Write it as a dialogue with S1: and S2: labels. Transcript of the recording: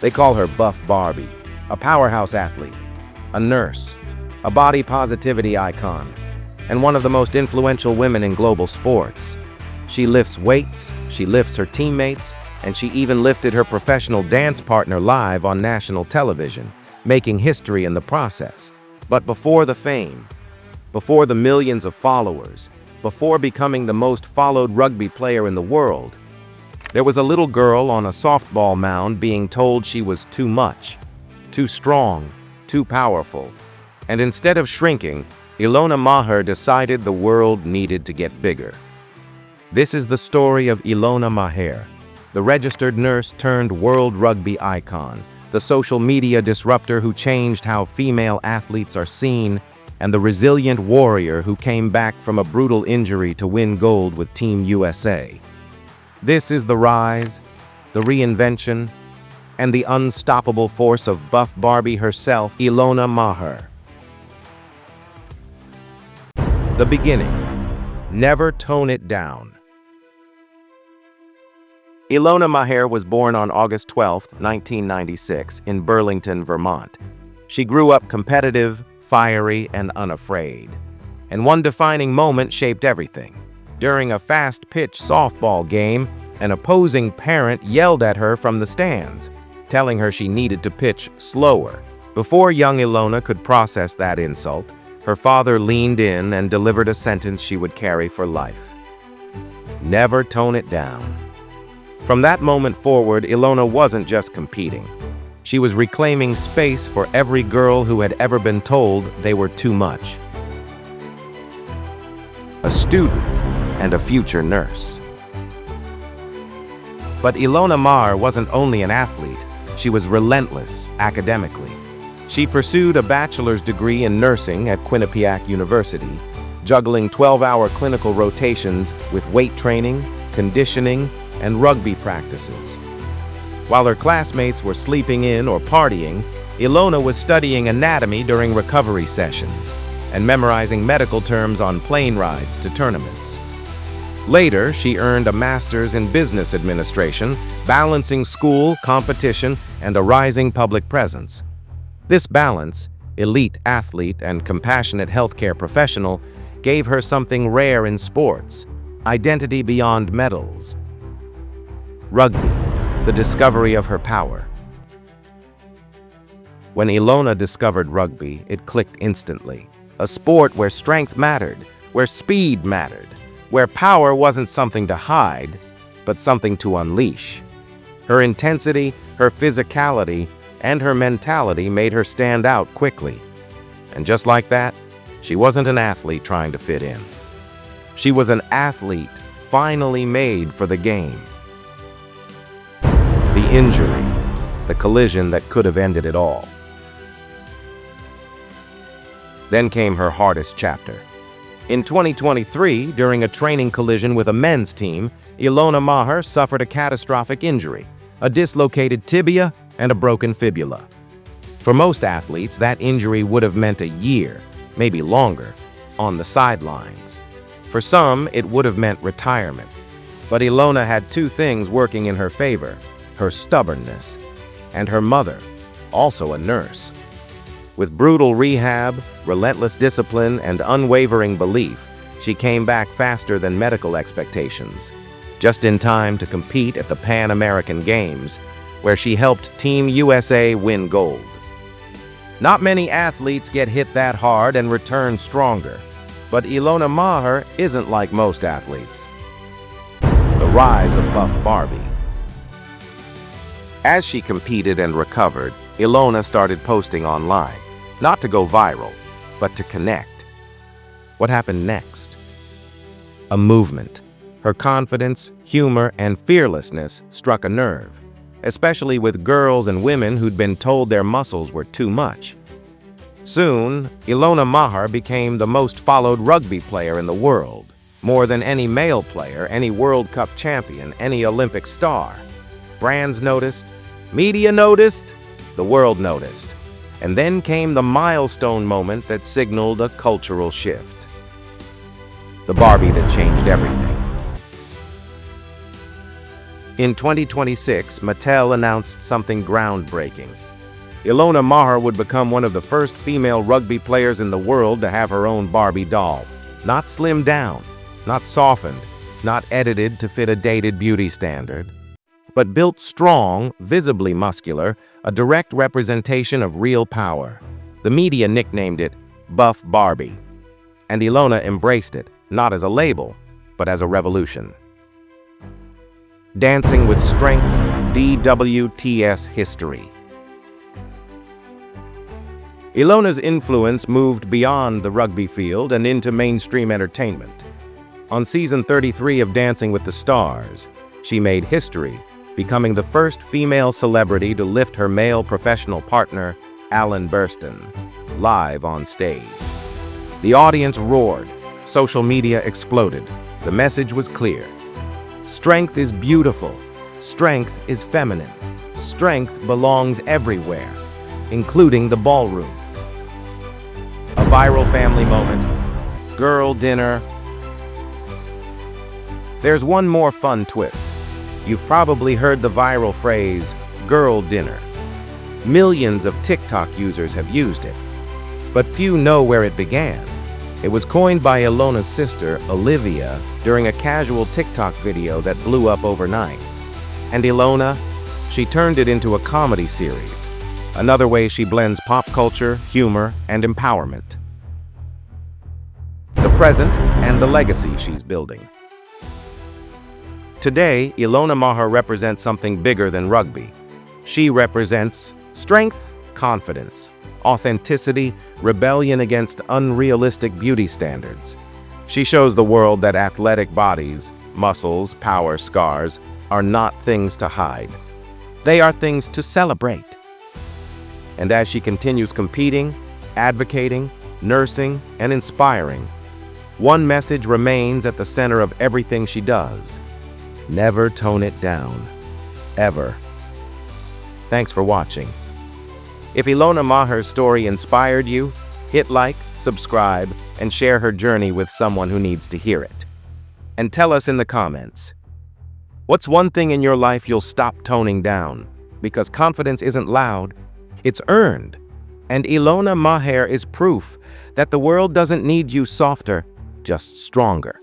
S1: They call her Buff Barbie, a powerhouse athlete, a nurse, a body positivity icon, and one of the most influential women in global sports. She lifts weights, she lifts her teammates, and she even lifted her professional dance partner live on national television, making history in the process. But before the fame, before the millions of followers, before becoming the most followed rugby player in the world, there was a little girl on a softball mound being told she was too much, too strong, too powerful. And instead of shrinking, Ilona Maher decided the world needed to get bigger. This is the story of Ilona Maher, the registered nurse turned world rugby icon, the social media disruptor who changed how female athletes are seen, and the resilient warrior who came back from a brutal injury to win gold with Team USA. This is the rise, the reinvention, and the unstoppable force of Buff Barbie herself, Ilona Maher. The beginning. Never tone it down. Ilona Maher was born on August 12, 1996, in Burlington, Vermont. She grew up competitive, fiery, and unafraid. And one defining moment shaped everything. During a fast-pitch softball game, an opposing parent yelled at her from the stands, telling her she needed to pitch slower. Before young Ilona could process that insult, her father leaned in and delivered a sentence she would carry for life. Never tone it down. From that moment forward, Ilona wasn't just competing. She was reclaiming space for every girl who had ever been told they were too much. A student and a future nurse. But Ilona Maher wasn't only an athlete, she was relentless academically. She pursued a bachelor's degree in nursing at Quinnipiac University, juggling 12-hour clinical rotations with weight training, conditioning, and rugby practices. While her classmates were sleeping in or partying, Ilona was studying anatomy during recovery sessions and memorizing medical terms on plane rides to tournaments. Later, she earned a master's in business administration, balancing school, competition, and a rising public presence. This balance, elite athlete and compassionate healthcare professional, gave her something rare in sports: identity beyond medals. Rugby, the discovery of her power. When Ilona discovered rugby, it clicked instantly. A sport where strength mattered, where speed mattered, where power wasn't something to hide, but something to unleash. Her intensity, her physicality, and her mentality made her stand out quickly. And just like that, she wasn't an athlete trying to fit in. She was an athlete finally made for the game. The injury, the collision that could have ended it all. Then came her hardest chapter. In 2023, during a training collision with a men's team, Ilona Maher suffered a catastrophic injury, a dislocated tibia and a broken fibula. For most athletes, that injury would have meant a year, maybe longer, on the sidelines. For some, it would have meant retirement. But Ilona had two things working in her favor: her stubbornness, and her mother, also a nurse. With brutal rehab, relentless discipline, and unwavering belief, she came back faster than medical expectations, just in time to compete at the Pan American Games, where she helped Team USA win gold. Not many athletes get hit that hard and return stronger, but Ilona Maher isn't like most athletes. The rise of Buff Barbie. As she competed and recovered, Ilona started posting online, not to go viral, but to connect. What happened next? A movement. Her confidence, humor, and fearlessness struck a nerve, especially with girls and women who'd been told their muscles were too much. Soon, Ilona Maher became the most followed rugby player in the world, more than any male player, any World Cup champion, any Olympic star. Brands noticed, media noticed, the world noticed. And then came the milestone moment that signaled a cultural shift. The Barbie that changed everything. In 2026, Mattel announced something groundbreaking. Ilona Maher would become one of the first female rugby players in the world to have her own Barbie doll. Not slimmed down, not softened, not edited to fit a dated beauty standard, but built strong, visibly muscular, a direct representation of real power. The media nicknamed it Buff Barbie, and Ilona embraced it, not as a label, but as a revolution. Dancing with Strength, DWTS history. Ilona's influence moved beyond the rugby field and into mainstream entertainment. On season 33 of Dancing with the Stars, she made history, becoming the first female celebrity to lift her male professional partner, Alan Burston, live on stage. The audience roared, social media exploded. The message was clear. Strength is beautiful. Strength is feminine. Strength belongs everywhere, including the ballroom. A viral family moment. Girl dinner. There's one more fun twist. You've probably heard the viral phrase, girl dinner. Millions of TikTok users have used it, but few know where it began. It was coined by Ilona's sister, Olivia, during a casual TikTok video that blew up overnight. And Ilona, she turned it into a comedy series, another way she blends pop culture, humor, and empowerment. The present and the legacy she's building. Today, Ilona Maher represents something bigger than rugby. She represents strength, confidence, authenticity, rebellion against unrealistic beauty standards. She shows the world that athletic bodies, muscles, power, scars are not things to hide. They are things to celebrate. And as she continues competing, advocating, nursing, and inspiring, one message remains at the center of everything she does. Never tone it down. Ever. Thanks for watching. If Ilona Maher's story inspired you, hit like, subscribe, and share her journey with someone who needs to hear it. And tell us in the comments, what's one thing in your life you'll stop toning down? Because confidence isn't loud, it's earned. And Ilona Maher is proof that the world doesn't need you softer, just stronger.